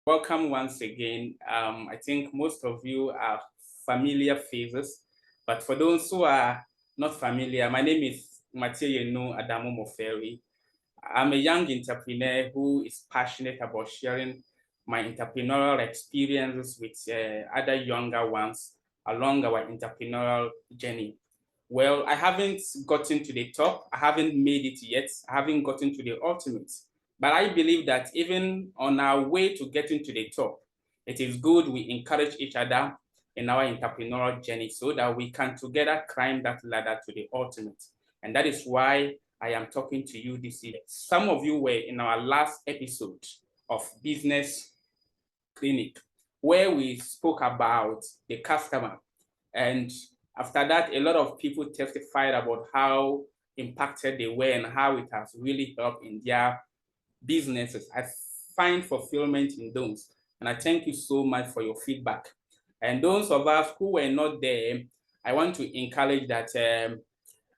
Welcome once again. I think most of you are familiar faces, but for those who are not familiar, my name is Mathieu Yenu Adamu Moferi. I'm a young entrepreneur who is passionate about sharing my entrepreneurial experiences with other younger ones along our entrepreneurial journey. Well, I haven't gotten to the top. I haven't made it yet. I haven't gotten to the ultimate. But I believe that even on our way to getting to the top, it is good we encourage each other in our entrepreneurial journey so that we can together climb that ladder to the ultimate. And that is why I am talking to you this evening. Some of you were in our last episode of Business Clinic, where we spoke about the customer. And after that, a lot of people testified about how impacted they were and how it has really helped in their businesses. I find fulfillment in those. And I thank you so much for your feedback. And those of us who were not there, I want to encourage that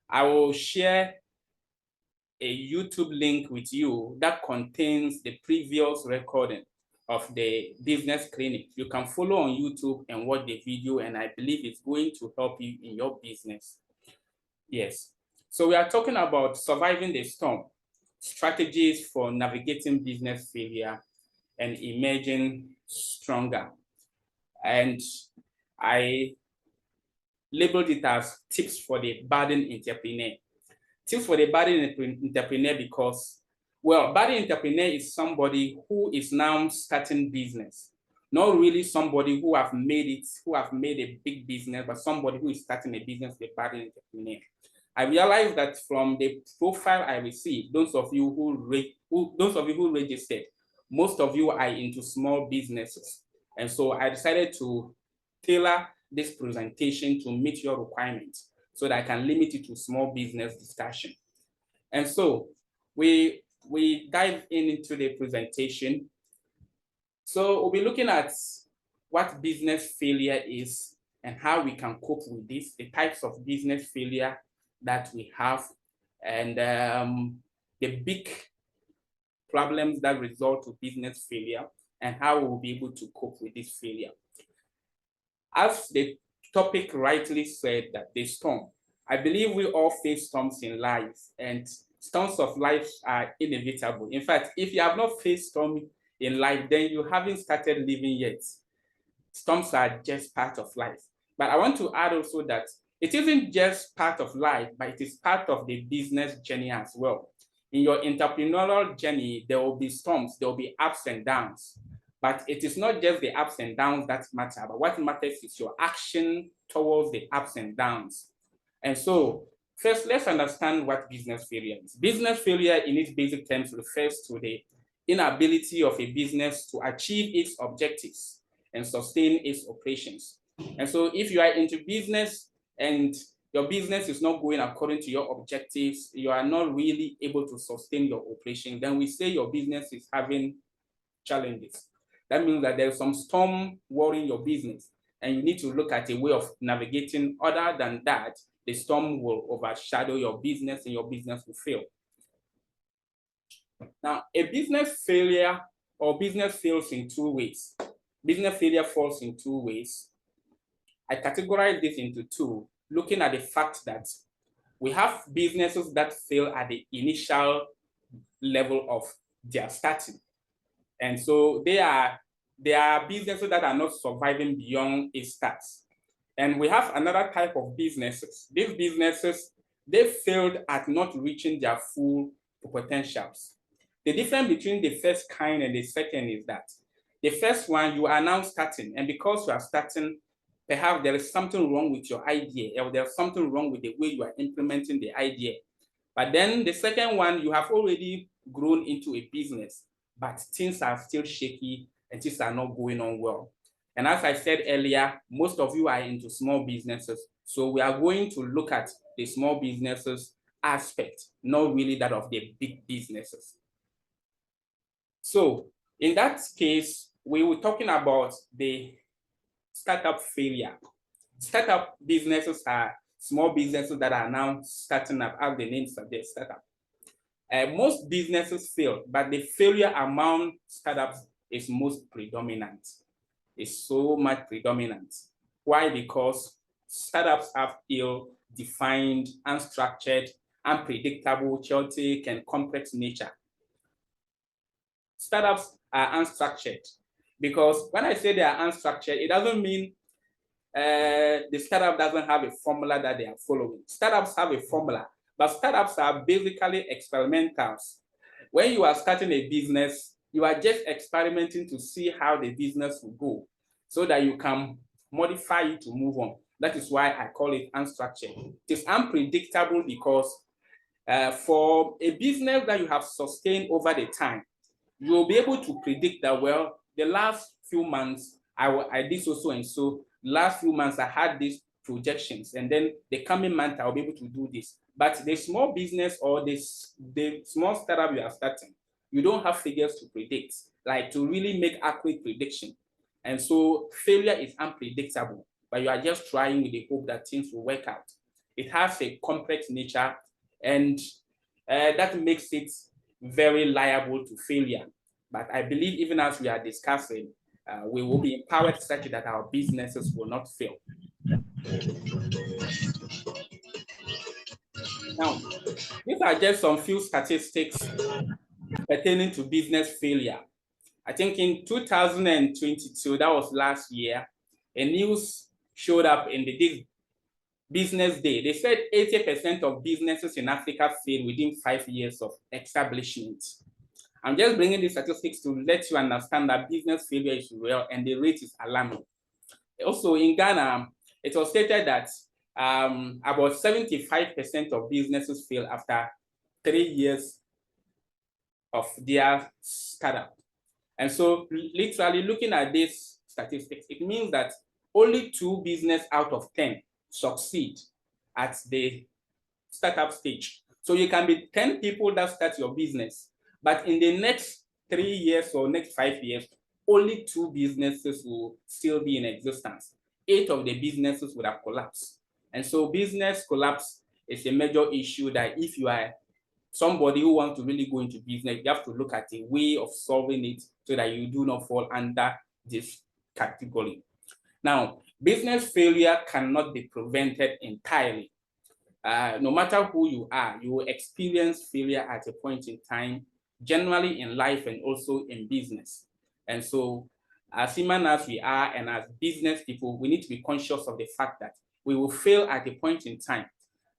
I will share a YouTube link with you that contains the previous recording of the business clinic. You can follow on YouTube and watch the video, and I believe it's going to help you in your business. Yes. So we are talking about surviving the storm, strategies for navigating business failure and emerging stronger. And I labeled it as tips for the budding entrepreneur. Tips for the budding entrepreneur because, well, budding entrepreneur is somebody who is now starting business. Not really somebody who have made it, who have made a big business, but somebody who is starting a business, the budding entrepreneur. I realized that from the profile I received, those of you who registered, most of you are into small businesses. And so I decided to tailor this presentation to meet your requirements so that I can limit it to small business discussion. And so we dive into the presentation. So we'll be looking at what business failure is and how we can cope with this, the types of business failure that we have, and the big problems that result to business failure, and how we will be able to cope with this failure. As the topic rightly said, that the storm, I believe we all face storms in life, and storms of life are inevitable. In fact, if you have not faced storm in life, then you haven't started living yet. Storms are just part of life. But I want to add also that it isn't just part of life, but it is part of the business journey as well. In your entrepreneurial journey, there will be storms, there will be ups and downs. But it is not just the ups and downs that matter, but what matters is your action towards the ups and downs. And so, first, let's understand what business failure is. Business failure, in its basic terms, refers to the inability of a business to achieve its objectives and sustain its operations. And so, if you are into business and your business is not going according to your objectives, you are not really able to sustain your operation, then we say your business is having challenges. That means that there's some storm worrying your business, and you need to look at a way of navigating. Other than that, the storm will overshadow your business and your business will fail. Now, a business failure or business fails in two ways. Business failure falls in two ways. I categorize this into two, looking at the fact that we have businesses that fail at the initial level of their starting. And so there are businesses that are not surviving beyond its starts. And we have another type of businesses. These businesses, they failed at not reaching their full potentials. The difference between the first kind and the second is that the first one, you are now starting, and because you are starting, perhaps there is something wrong with your idea, or there's something wrong with the way you are implementing the idea. But then the second one, you have already grown into a business, but things are still shaky and things are not going on well. And as I said earlier, most of you are into small businesses. So we are going to look at the small businesses aspect, not really that of the big businesses. So in that case, we were talking about the startup failure. Startup businesses are small businesses that are now starting up, as the name suggests, startup. Most businesses fail, but the failure among startups is most predominant. It's so much predominant. Why? Because startups have ill-defined, unstructured, unpredictable, chaotic, and complex nature. Startups are unstructured because when I say they are unstructured, it doesn't mean the startup doesn't have a formula that they are following. Startups have a formula, but startups are basically experimentals. When you are starting a business, you are just experimenting to see how the business will go so that you can modify it to move on. That is why I call it unstructured. It is unpredictable because for a business that you have sustained over the time, you will be able to predict that, well, the last few months, I did so and so. Last few months, I had these projections, and then the coming month, I'll be able to do this. But the small business or the small startup you are starting, you don't have figures to predict, like to really make accurate prediction. And so failure is unpredictable, but you are just trying with the hope that things will work out. It has a complex nature, and that makes it very liable to failure. But I believe even as we are discussing, we will be empowered such that our businesses will not fail. Now, these are just some few statistics pertaining to business failure. I think in 2022, that was last year, a news showed up in the Business Day. They said 80% of businesses in Africa fail within 5 years of establishment. I'm just bringing these statistics to let you understand that business failure is real and the rate is alarming. Also in Ghana, it was stated that about 75% of businesses fail after 3 years of their startup. And so literally looking at these statistics, it means that only 2 businesses out of 10 succeed at the startup stage. So you can be 10 people that start your business, but in the next 3 years or next 5 years, only 2 businesses will still be in existence. 8 of the businesses would have collapsed. And so business collapse is a major issue that if you are somebody who wants to really go into business, you have to look at a way of solving it so that you do not fall under this category. Now, business failure cannot be prevented entirely. No matter who you are, you will experience failure at a point in time, generally in life and also in business. And so, as human as we are and as business people, we need to be conscious of the fact that we will fail at a point in time.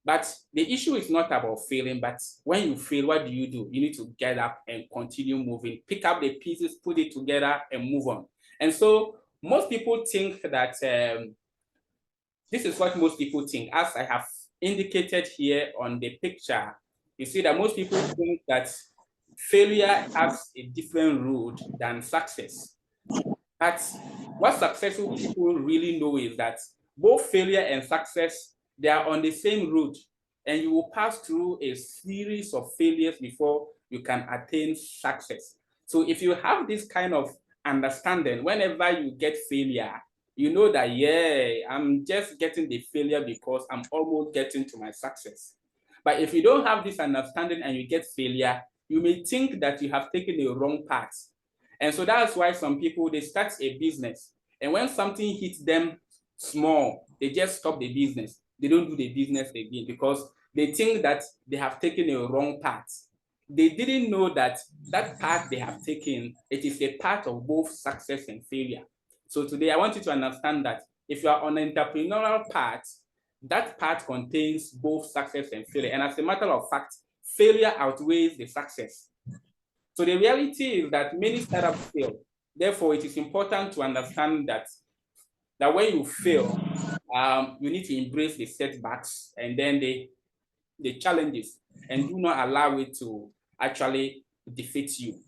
But the issue is not about failing, but when you fail, what do? You need to get up and continue moving, pick up the pieces, put it together and move on. And so most people think that this is what most people think. As I have indicated here on the picture, you see that most people think that failure has a different road than success. But what successful people really know is that both failure and success, they are on the same road, and you will pass through a series of failures before you can attain success. So if you have this kind of understanding, whenever you get failure, you know that, yeah, I'm just getting the failure because I'm almost getting to my success. But if you don't have this understanding and you get failure, you may think that you have taken the wrong path. And so that's why some people, they start a business, and when something hits them small, they just stop the business. They don't do the business again because they think that they have taken a wrong path. They didn't know that that path they have taken, it is a part of both success and failure. So today I want you to understand that if you are on an entrepreneurial path, that path contains both success and failure. And as a matter of fact, failure outweighs the success. So the reality is that many startups fail. Therefore, it is important to understand that when you fail, you need to embrace the setbacks and then the challenges, and do not allow it to actually defeat you.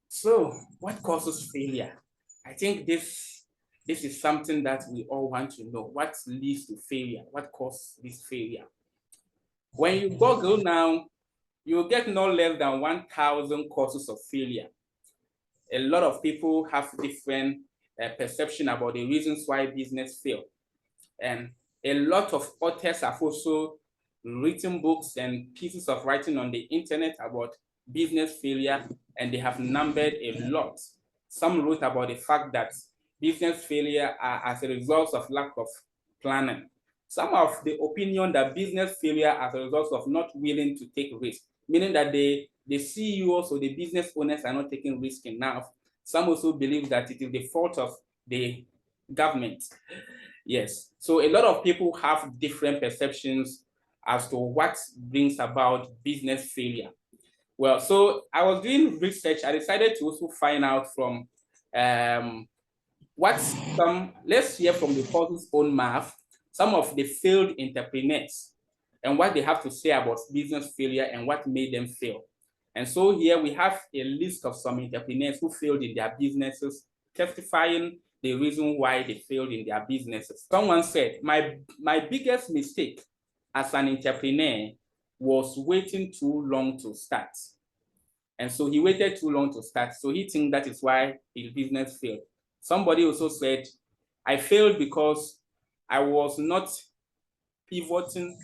So what causes failure? I think this is something that we all want to know. What leads to failure? What causes this failure? When you Google now, you'll get no less than 1,000 causes of failure. A lot of people have different perception about the reasons why business fail. And a lot of authors have also written books and pieces of writing on the internet about business failure and they have numbered a lot. Some wrote about the fact that business failure are as a result of lack of planning. Some of the opinion that business failure as a result of not willing to take risk, meaning that the CEOs or the business owners are not taking risk enough. Some also believe that it is the fault of the government. Yes, so a lot of people have different perceptions as to what brings about business failure. Well, so I was doing research. I decided to also find out from let's hear from the person's own mouth, some of the failed entrepreneurs and what they have to say about business failure and what made them fail. And so here we have a list of some entrepreneurs who failed in their businesses, testifying the reason why they failed in their businesses. Someone said, my biggest mistake as an entrepreneur was waiting too long to start. And so he waited too long to start. So he thinks that is why his business failed. Somebody also said, I failed because I was not pivoting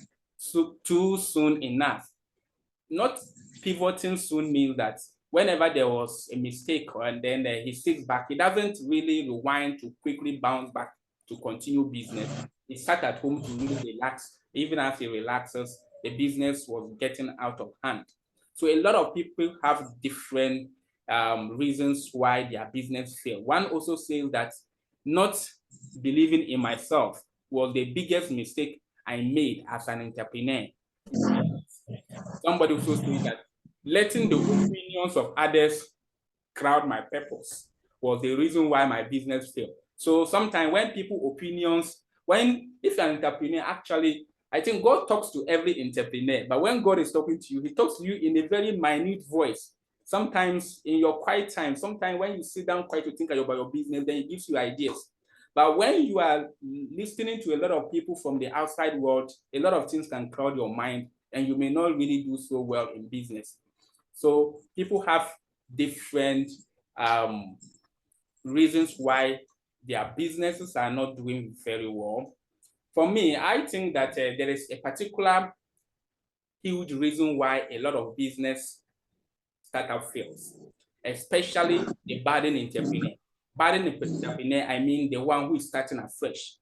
too soon enough. Not pivoting soon means that whenever there was a mistake and then he sits back, he doesn't really rewind to quickly bounce back to continue business. He sat at home to really relax. Even as he relaxes, the business was getting out of hand. So a lot of people have different reasons why their business failed. One also says that not believing in myself was the biggest mistake I made as an entrepreneur. Somebody also says that letting the opinions of others crowd my purpose was the reason why my business failed. So sometimes when people opinions, if you're an entrepreneur, actually, I think God talks to every entrepreneur, but when God is talking to you, he talks to you in a very minute voice. Sometimes in your quiet time, sometimes when you sit down quiet to think about your business, then he gives you ideas. But when you are listening to a lot of people from the outside world, a lot of things can crowd your mind and you may not really do so well in business. So people have different reasons why their businesses are not doing very well. For me, I think that there is a particular huge reason why a lot of business startup fails, especially the budding entrepreneur. Budding entrepreneur, I mean the one who is starting afresh.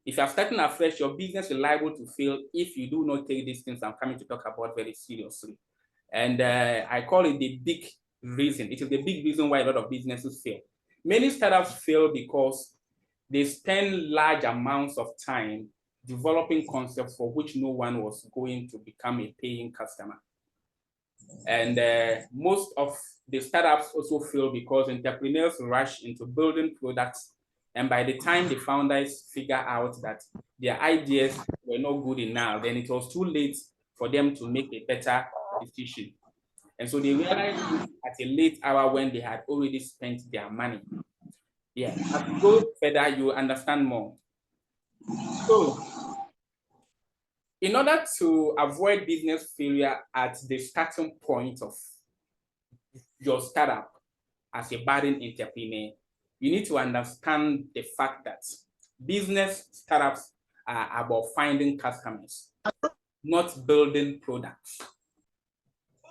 If you're starting afresh, your business is liable to fail if you do not take these things I'm coming to talk about very seriously. And I call it the big reason. It is the big reason why a lot of businesses fail. Many startups fail because they spend large amounts of time developing concepts for which no one was going to become a paying customer. And most of the startups also fail because entrepreneurs rush into building products. And by the time the founders figure out that their ideas were not good enough, then it was too late for them to make a better decision. And so they realized at a late hour when they had already spent their money. Yeah, as you go further, you understand more. So, in order to avoid business failure at the starting point of your startup as a budding entrepreneur, you need to understand the fact that business startups are about finding customers, not building products.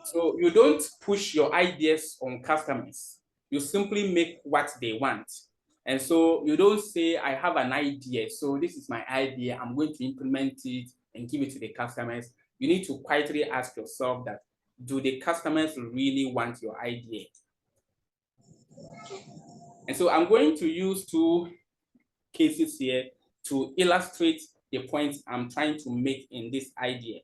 So you don't push your ideas on customers. You simply make what they want. And so you don't say, I have an idea, so this is my idea, I'm going to implement it and give it to the customers. You need to quietly ask yourself that, do the customers really want your idea? And so I'm going to use two cases here to illustrate the point I'm trying to make in this idea,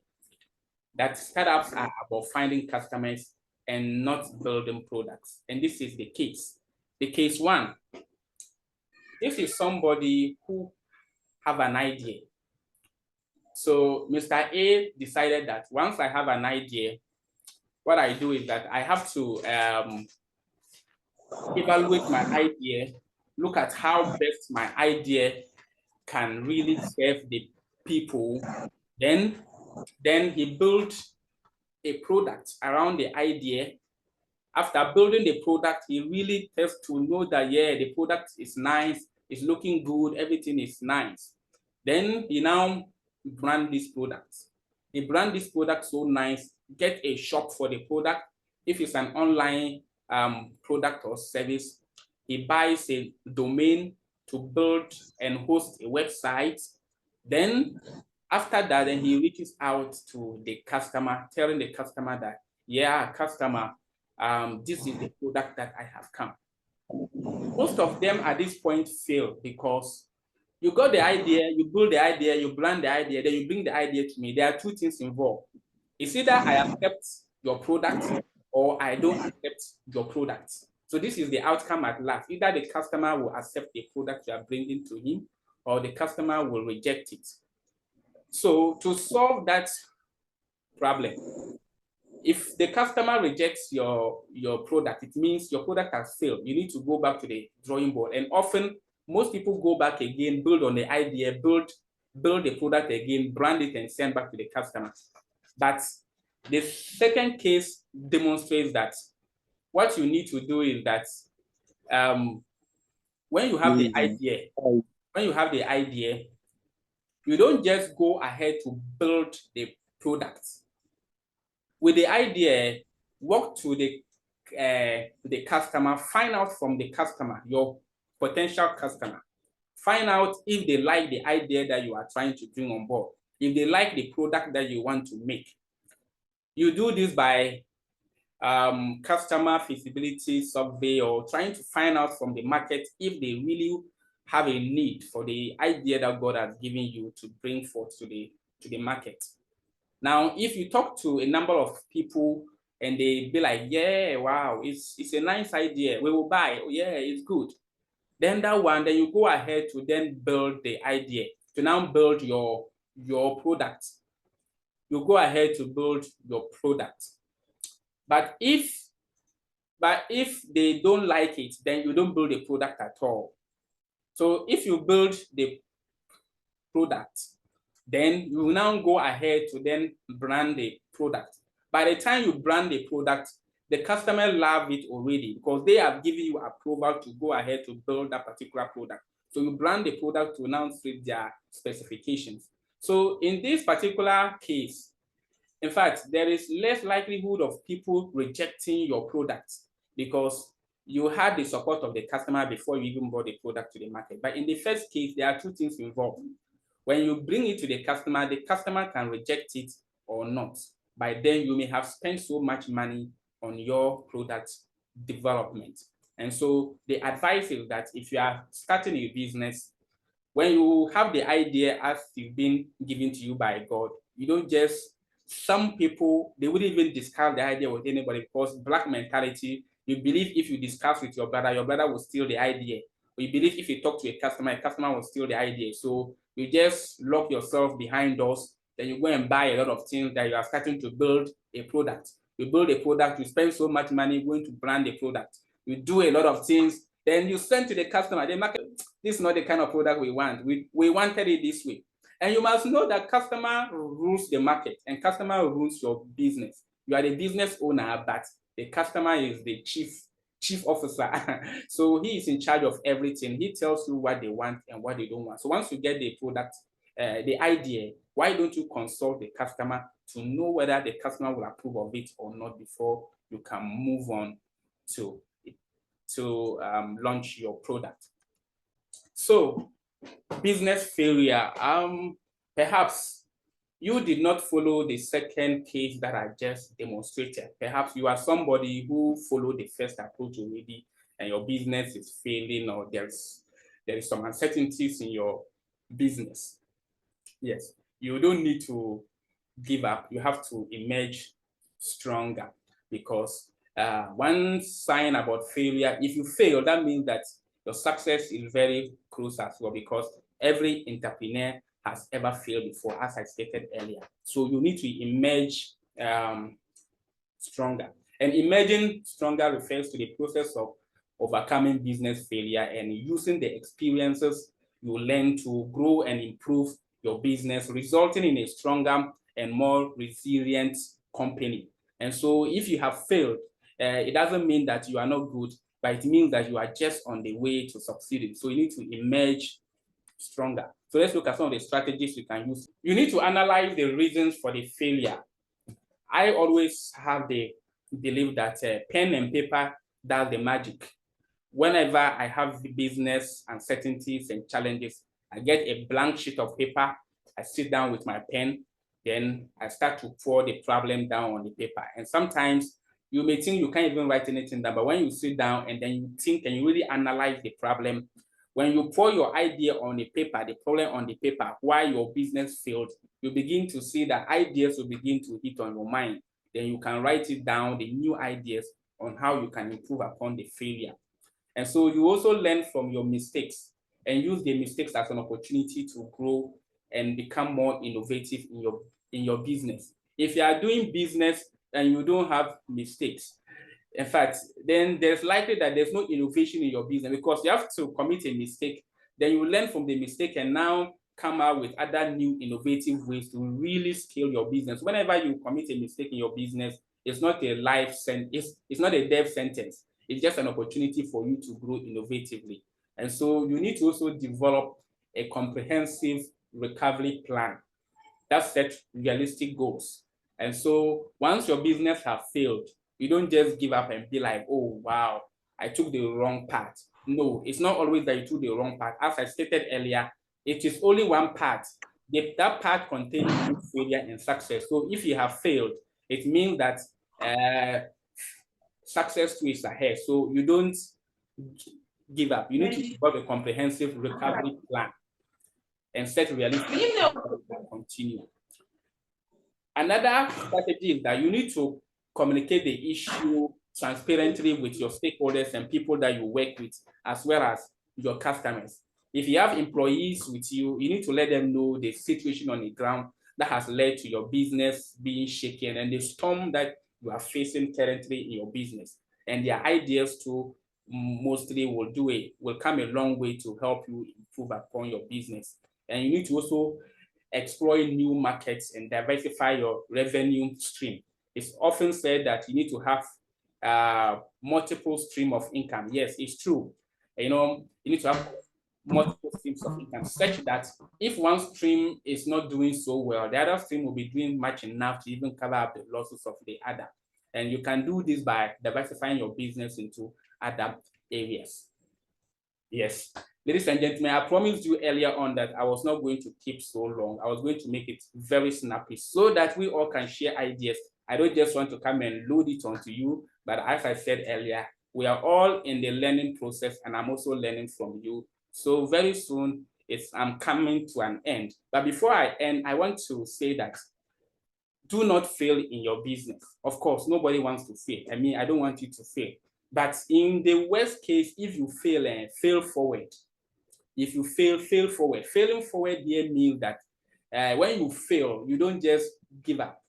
that startups are about finding customers and not building products. And this is the case. The case one, this is somebody who have an idea. So Mr. A decided that once I have an idea, what I do is that I have to evaluate my idea, look at how best my idea can really serve the people. Then he built a product around the idea. After building the product, he really has to know that, yeah, the product is nice, it's looking good, everything is nice. Then he now brand this product. He brand this product so nice, get a shop for the product. If it's an online product or service, he buys a domain to build and host a website. Then after that, then he reaches out to the customer, telling the customer that, yeah, customer, this is the product that I have come. Most of them at this point fail because you got the idea, you build the idea, you brand the idea, then you bring the idea to me. There are two things involved. It's either I accept your product or I don't accept your product. So this is the outcome at last. Either the customer will accept the product you are bringing to him or the customer will reject it. So to solve that problem, if the customer rejects your product, it means your product has failed. You need to go back to the drawing board. And often, most people go back again, build on the idea, build the product again, brand it, and send back to the customer. But the second case demonstrates that what you need to do is that when you have the idea, you don't just go ahead to build the product. With the idea, work to the customer, find out from the customer, your potential customer, find out if they like the idea that you are trying to bring on board, if they like the product that you want to make. You do this by customer feasibility survey or trying to find out from the market if they really have a need for the idea that God has given you to bring forth to the market. Now, if you talk to a number of people and they be like, yeah, wow, it's a nice idea, we will buy, oh, yeah, it's good. Then that one, then you go ahead to then build the idea, to now build your product. You go ahead to build your product. But if they don't like it, then you don't build a product at all. So if you build the product, then you will now go ahead to then brand the product. By the time you brand the product, the customer love it already because they have given you approval to go ahead to build that particular product. So you brand the product to now fit their specifications. So in this particular case, in fact, there is less likelihood of people rejecting your product because you had the support of the customer before you even brought the product to the market. But in the first case, there are two things involved. When you bring it to the customer can reject it or not. By then, you may have spent so much money on your product development. And so the advice is that if you are starting a business, when you have the idea as it's been given to you by God, you don't just, some people, they wouldn't even discuss the idea with anybody because Black mentality, you believe if you discuss with your brother will steal the idea. Or you believe if you talk to a customer will steal the idea. So you just lock yourself behind doors, then you go and buy a lot of things that you are starting to build a product. You build a product, you spend so much money going to brand the product. You do a lot of things, then you send to the customer, the market, this is not the kind of product we want. We wanted it this way. And you must know that customer rules the market and customer rules your business. You are the business owner, but the customer is the chief officer. So he is in charge of everything. He tells you what they want and what they don't want. So once you get the product, the idea, why don't you consult the customer to know whether the customer will approve of it or not before you can move on to launch your product. So business failure, perhaps you did not follow the second case that I just demonstrated. Perhaps you are somebody who followed the first approach already and your business is failing or there is some uncertainties in your business. Yes, you don't need to give up. You have to emerge stronger because one sign about failure, if you fail, that means that your success is very close as well because every entrepreneur has ever failed before, as I stated earlier. So you need to emerge stronger. And emerging stronger refers to the process of overcoming business failure and using the experiences you learn to grow and improve your business, resulting in a stronger and more resilient company. And so if you have failed, it doesn't mean that you are not good, but it means that you are just on the way to succeeding. So you need to emerge stronger. So let's look at some of the strategies you can use. You need to analyze the reasons for the failure. I always have the belief that pen and paper does the magic. Whenever I have business uncertainties and challenges, I get a blank sheet of paper, I sit down with my pen, then I start to pour the problem down on the paper. And sometimes you may think you can't even write anything down, but when you sit down and then you think and you really analyze the problem, when you pour your idea on the paper, the problem on the paper, why your business failed, you begin to see that ideas will begin to hit on your mind. Then you can write it down, the new ideas on how you can improve upon the failure. And so you also learn from your mistakes and use the mistakes as an opportunity to grow and become more innovative in your business. If you are doing business and you don't have mistakes, in fact, then there's likely that there's no innovation in your business, because you have to commit a mistake, then you learn from the mistake and now come out with other new innovative ways to really scale your business. Whenever you commit a mistake in your business, it's not a life sentence, it's not a death sentence. It's just an opportunity for you to grow innovatively. And so you need to also develop a comprehensive recovery plan that sets realistic goals. And so once your business has failed, you don't just give up and be like, oh, wow, I took the wrong path. No, it's not always that you took the wrong path. As I stated earlier, it is only one path. That path contains failure and success. So if you have failed, it means that success too is ahead. So you don't give up. You need to develop a comprehensive recovery plan and set realistic goals and continue. Another strategy is that you need to communicate the issue transparently with your stakeholders and people that you work with, as well as your customers. If you have employees with you, you need to let them know the situation on the ground that has led to your business being shaken and the storm that you are facing currently in your business. And their ideas too mostly will come a long way to help you improve upon your business. And you need to also explore new markets and diversify your revenue stream. It's often said that you need to have multiple streams of income. Yes, it's true. You need to have multiple streams of income, such that if one stream is not doing so well, the other stream will be doing much enough to even cover up the losses of the other. And you can do this by diversifying your business into other areas. Yes. Ladies and gentlemen, I promised you earlier on that I was not going to keep so long. I was going to make it very snappy so that we all can share ideas. I don't just want to come and load it onto you, but as I said earlier, we are all in the learning process and I'm also learning from you. So very soon, I'm coming to an end. But before I end, I want to say that do not fail in your business. Of course, nobody wants to fail. I mean, I don't want you to fail. But in the worst case, if you fail and fail forward, if you fail forward. Failing forward here means that when you fail, you don't just give up,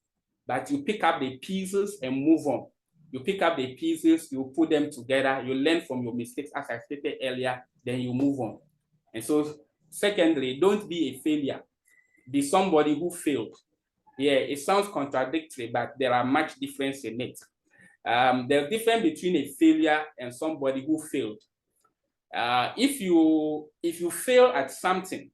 but you pick up the pieces and move on. You pick up the pieces, you put them together, you learn from your mistakes, as I stated earlier, then you move on. And so, secondly, don't be a failure. Be somebody who failed. Yeah, it sounds contradictory, but there are much difference in it. There's difference between a failure and somebody who failed. If you fail at something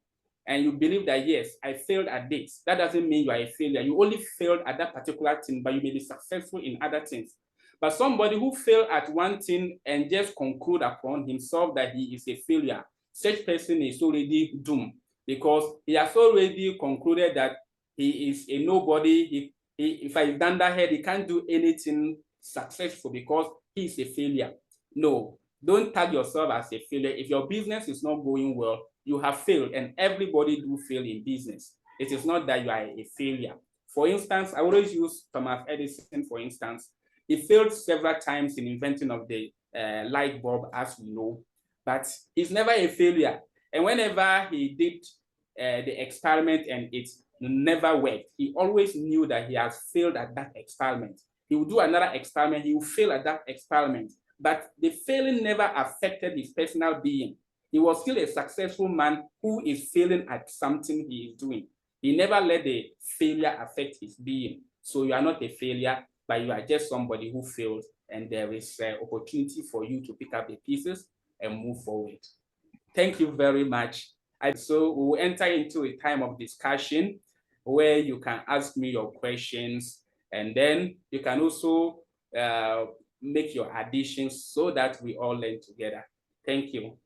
and you believe that, yes, I failed at this, that doesn't mean you are a failure. You only failed at that particular thing, but you may be successful in other things. But somebody who failed at one thing and just conclude upon himself that he is a failure, such person is already doomed, because he has already concluded that he is a nobody. If I done that head, he can't do anything successful because he is a failure. No. Don't tag yourself as a failure. If your business is not going well, you have failed, and everybody do fail in business. It is not that you are a failure. For instance, I always use Thomas Edison, for instance. He failed several times in inventing of the light bulb, as we know, but he's never a failure. And whenever he did the experiment and it never worked, he always knew that he has failed at that experiment. He will do another experiment, he will fail at that experiment. But the failing never affected his personal being. He was still a successful man who is failing at something he is doing. He never let the failure affect his being. So you are not a failure, but you are just somebody who failed, and there is an opportunity for you to pick up the pieces and move forward. Thank you very much. So we will enter into a time of discussion where you can ask me your questions, and then you can also make your additions so that we all learn together. Thank you.